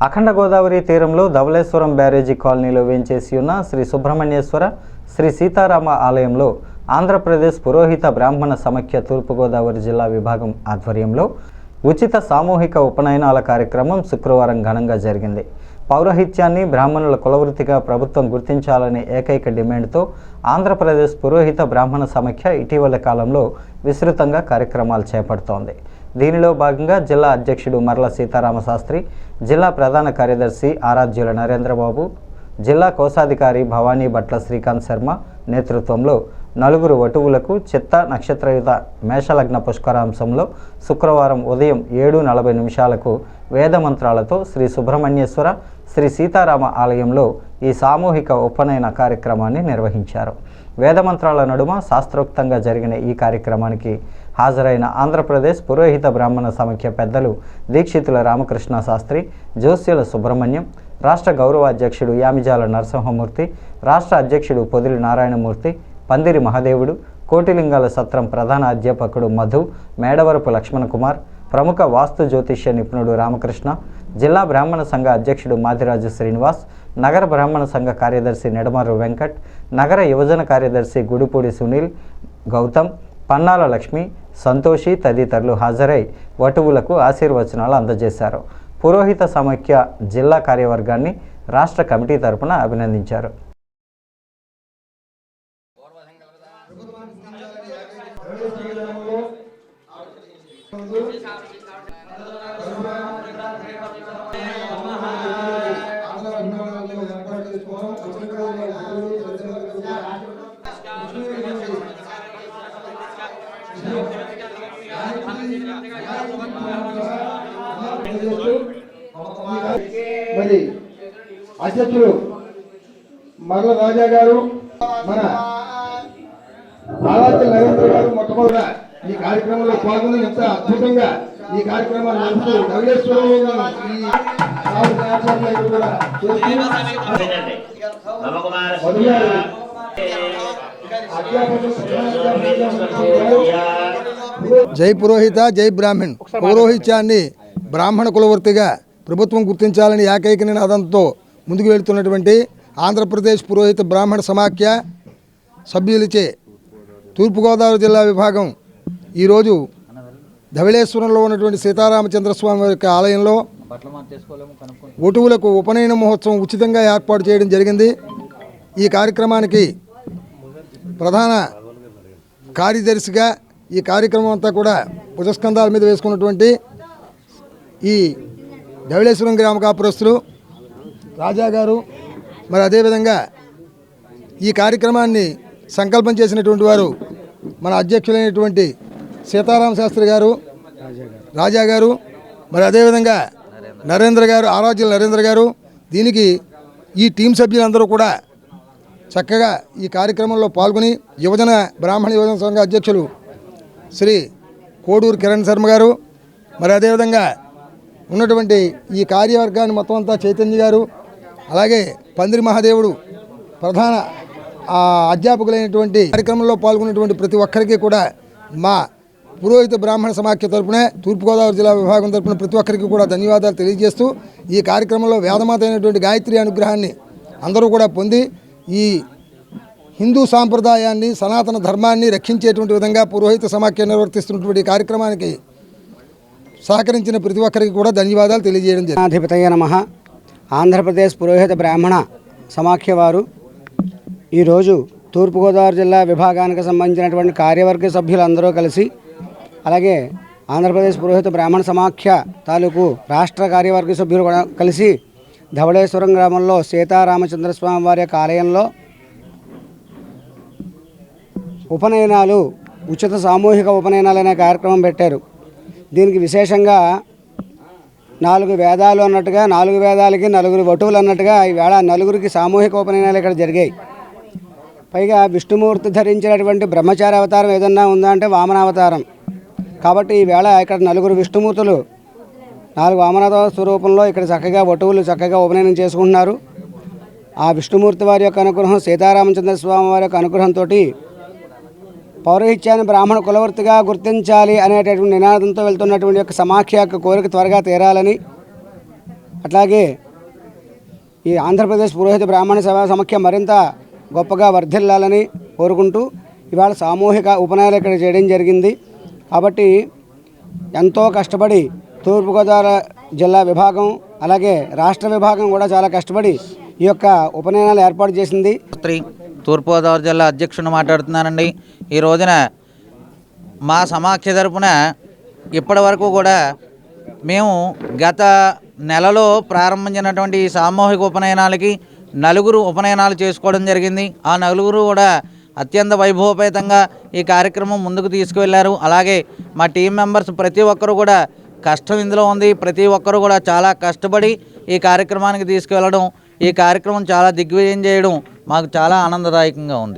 అఖండ గోదావరి తీరంలో ధవళేశ్వరం బ్యారేజీ కాలనీలో వేంచేసి ఉన్న శ్రీ సుబ్రహ్మణ్యేశ్వర శ్రీ సీతారామ ఆలయంలో ఆంధ్రప్రదేశ్ పురోహిత బ్రాహ్మణ సమాఖ్య తూర్పుగోదావరి జిల్లా విభాగం ఆధ్వర్యంలో ఉచిత సామూహిక ఉపనయనాల కార్యక్రమం శుక్రవారం ఘనంగా జరిగింది. పౌరోహిత్యాన్ని బ్రాహ్మణుల కులవృత్తిగా ప్రభుత్వం గుర్తించాలనే ఏకైక డిమాండ్తో ఆంధ్రప్రదేశ్ పురోహిత బ్రాహ్మణ సమాఖ్య ఇటీవల కాలంలో విస్తృతంగా కార్యక్రమాలు చేపడుతోంది. దీనిలో భాగంగా జిల్లా అధ్యక్షుడు మర్ల సీతారామ శాస్త్రి, జిల్లా ప్రధాన కార్యదర్శి ఆరాధ్యుల నరేంద్రబాబు, జిల్లా కోశాధికారి భవానీ భట్ల శ్రీకాంత్ శర్మ నేతృత్వంలో నలుగురు వటువులకు చిత్త నక్షత్రయుత మేషలగ్న పుష్కరాంశంలో శుక్రవారం ఉదయం 7:40 వేద మంత్రాలతో శ్రీ సుబ్రహ్మణ్యేశ్వర శ్రీ సీతారామ ఆలయంలో ఈ సామూహిక ఉపనయన కార్యక్రమాన్ని నిర్వహించారు. వేదమంత్రాల నడుమ శాస్త్రోక్తంగా జరిగిన ఈ కార్యక్రమానికి హాజరైన ఆంధ్రప్రదేశ్ పురోహిత బ్రాహ్మణ సమాఖ్య పెద్దలు దీక్షితుల రామకృష్ణ శాస్త్రి, జోస్యుల సుబ్రహ్మణ్యం, రాష్ట్ర గౌరవ అధ్యక్షుడు యామిజాల నరసింహమూర్తి, రాష్ట్ర అధ్యక్షుడు పొదిలి నారాయణమూర్తి, పందిరి మహదేవుడు, కోటిలింగాల సత్రం ప్రధాన అధ్యాపకుడు మధు, మేడవరపు లక్ష్మణ కుమార్, ప్రముఖ వాస్తు జ్యోతిష్య నిపుణుడు రామకృష్ణ, జిల్లా బ్రాహ్మణ సంఘ అధ్యక్షుడు మాదిరాజు శ్రీనివాస్, నగర బ్రాహ్మణ సంఘ కార్యదర్శి నెడమర్రు వెంకట్, నగర యువజన కార్యదర్శి గుడిపూడి సునీల్, గౌతమ్, పన్నాల లక్ష్మి, సంతోషి తదితరులు హాజరై వటువులకు ఆశీర్వచనాలు అందజేశారు. పురోహిత సమాఖ్య జిల్లా కార్యవర్గాన్ని రాష్ట్ర కమిటీ తరపున అభినందించారు. మరి అధ్యక్షులు మర్ల రాజా గారు, మన ఆరాధ్య నరేంద్ర గారు మొట్టమొదట ఈ కార్యక్రమంలో పాల్గొని ఎంత అద్భుతంగా ఈ కార్యక్రమాన్ని నడుపుతూ ధవళేశ్వరంలో జై పురోహిత జై బ్రాహ్మణ్. పౌరోహిత్యాన్ని బ్రాహ్మణ కులవృత్తిగా ప్రభుత్వం గుర్తించాలని ఏకైక నినాదంతో ముందుకు వెళుతున్నటువంటి ఆంధ్రప్రదేశ్ పురోహిత బ్రాహ్మణ సమాఖ్య సభ్యులచే తూర్పుగోదావరి జిల్లా విభాగం ఈరోజు ధవళేశ్వరంలో ఉన్నటువంటి సీతారామచంద్రస్వామి వారి యొక్క ఆలయంలో వటువులకు ఉపనయన మహోత్సవం ఉచితంగా ఏర్పాటు చేయడం జరిగింది. ఈ కార్యక్రమానికి ప్రధాన కార్యదర్శిగా ఈ కార్యక్రమం అంతా కూడా భుజస్కంధాల మీద వేసుకున్నటువంటి ఈ ధవళేశ్వరం గ్రామ కాపురస్తులు రాజా గారు, మరి అదేవిధంగా ఈ కార్యక్రమాన్ని సంకల్పం చేసినటువంటి వారు మన అధ్యక్షులైనటువంటి సీతారామ శాస్త్రి గారు, రాజా గారు, మరి అదేవిధంగా నరేంద్ర గారు, ఆరాధ్యుల నరేంద్ర గారు. దీనికి ఈ టీం సభ్యులందరూ కూడా చక్కగా ఈ కార్యక్రమంలో పాల్గొని బ్రాహ్మణ యువజన సంఘ అధ్యక్షులు శ్రీ కోడూరు కిరణ్ శర్మ గారు, మరి అదేవిధంగా ఉన్నటువంటి ఈ కార్యవర్గాన్ని మొత్తం అంతా చైతన్య గారు, అలాగే పందిరి మహాదేవుడు, ప్రధాన అధ్యాపకులైనటువంటి కార్యక్రమంలో పాల్గొన్నటువంటి ప్రతి ఒక్కరికి కూడా మా పురోహిత బ్రాహ్మణ సమాఖ్య తరపున తూర్పుగోదావరి జిల్లా విభాగం తరపున ప్రతి ఒక్కరికి కూడా ధన్యవాదాలు తెలియజేస్తూ ఈ కార్యక్రమంలో వేదమాత అయినటువంటి గాయత్రి అనుగ్రహాన్ని అందరూ కూడా పొంది ఈ హిందూ సాంప్రదాయాన్ని, సనాతన ధర్మాన్ని రక్షించేటువంటి విధంగా పురోహిత సమాఖ్య నిర్వర్తిస్తున్నటువంటి కార్యక్రమానికి సహకరించిన ప్రతి ఒక్కరికి కూడా ధన్యవాదాలు తెలియజేయడం జరిగింది. అధిపతయ నమః. ఆంధ్రప్రదేశ్ పురోహిత బ్రాహ్మణ సమాఖ్య వారు ఈరోజు తూర్పుగోదావరి జిల్లా విభాగానికి సంబంధించినటువంటి కార్యవర్గ సభ్యులందరూ కలిసి, అలాగే ఆంధ్రప్రదేశ్ పురోహిత బ్రాహ్మణ సమాఖ్య తాలూకు రాష్ట్ర కార్యవర్గ సభ్యులు కూడా కలిసి ధవళేశ్వరం గ్రామంలో సీతారామచంద్రస్వామి వారి యొక్క ఆలయంలో ఉపనయనాలు, ఉచిత సామూహిక ఉపనయనాలు అనే కార్యక్రమం పెట్టారు. దీనికి విశేషంగా 4 వేదాలు అన్నట్టుగా 4 వేదాలకి 4 వటువులు అన్నట్టుగా ఈవేళ 4గురికి సామూహిక ఉపనయనాలు ఇక్కడ జరిగాయి. పైగా విష్ణుమూర్తి ధరించినటువంటి బ్రహ్మచారి అవతారం ఏదన్నా ఉందా అంటే వామనావతారం. కాబట్టి ఈవేళ ఇక్కడ 4 విష్ణుమూర్తులు 4 వామనావతార స్వరూపంలో ఇక్కడ చక్కగా వటువులు చక్కగా ఉపనయనం చేసుకుంటున్నారు. ఆ విష్ణుమూర్తి వారి యొక్క అనుగ్రహం, సీతారామచంద్ర స్వామి వారి యొక్క అనుగ్రహంతో పౌరోహిత్యాన్ని బ్రాహ్మణ కులవృత్తిగా గుర్తించాలి అనేటటువంటి నినాదంతో వెళ్తున్నటువంటి యొక్క సమాఖ్య యొక్క కోరిక త్వరగా తీరాలని అట్లాగే ఈ ఆంధ్రప్రదేశ్ పురోహిత బ్రాహ్మణ సభా సమాఖ్య మరింత గొప్పగా వర్ధిల్లాలని కోరుకుంటూ ఇవాళ సామూహిక ఉపనయనాలు ఇక్కడ చేయడం జరిగింది. కాబట్టి ఎంతో కష్టపడి తూర్పుగోదావరి జిల్లా విభాగం అలాగే రాష్ట్ర విభాగం కూడా చాలా కష్టపడి ఈ యొక్క ఉపనయనాలు ఏర్పాటు చేసింది. తూర్పుగోదావరి జిల్లా అధ్యక్షుడు మాట్లాడుతున్నానండి. ఈ రోజున మా సమాఖ్య తరపున ఇప్పటి వరకు కూడా మేము గత నెలలో ప్రారంభించినటువంటి ఈ సామూహిక ఉపనయనాలకి 4 ఉపనయనాలు చేసుకోవడం జరిగింది. ఆ 4 కూడా అత్యంత వైభవపేతంగా ఈ కార్యక్రమం ముందుకు తీసుకువెళ్లారు. అలాగే మా టీం మెంబర్స్ ప్రతి ఒక్కరు కూడా కష్టం ఇందులో ఉంది. ప్రతి ఒక్కరు కూడా చాలా కష్టపడి ఈ కార్యక్రమానికి తీసుకువెళ్ళడం, ఈ కార్యక్రమం చాలా దిగ్విజయం చేయడం మాకు చాలా ఆనందదాయకంగా ఉంది.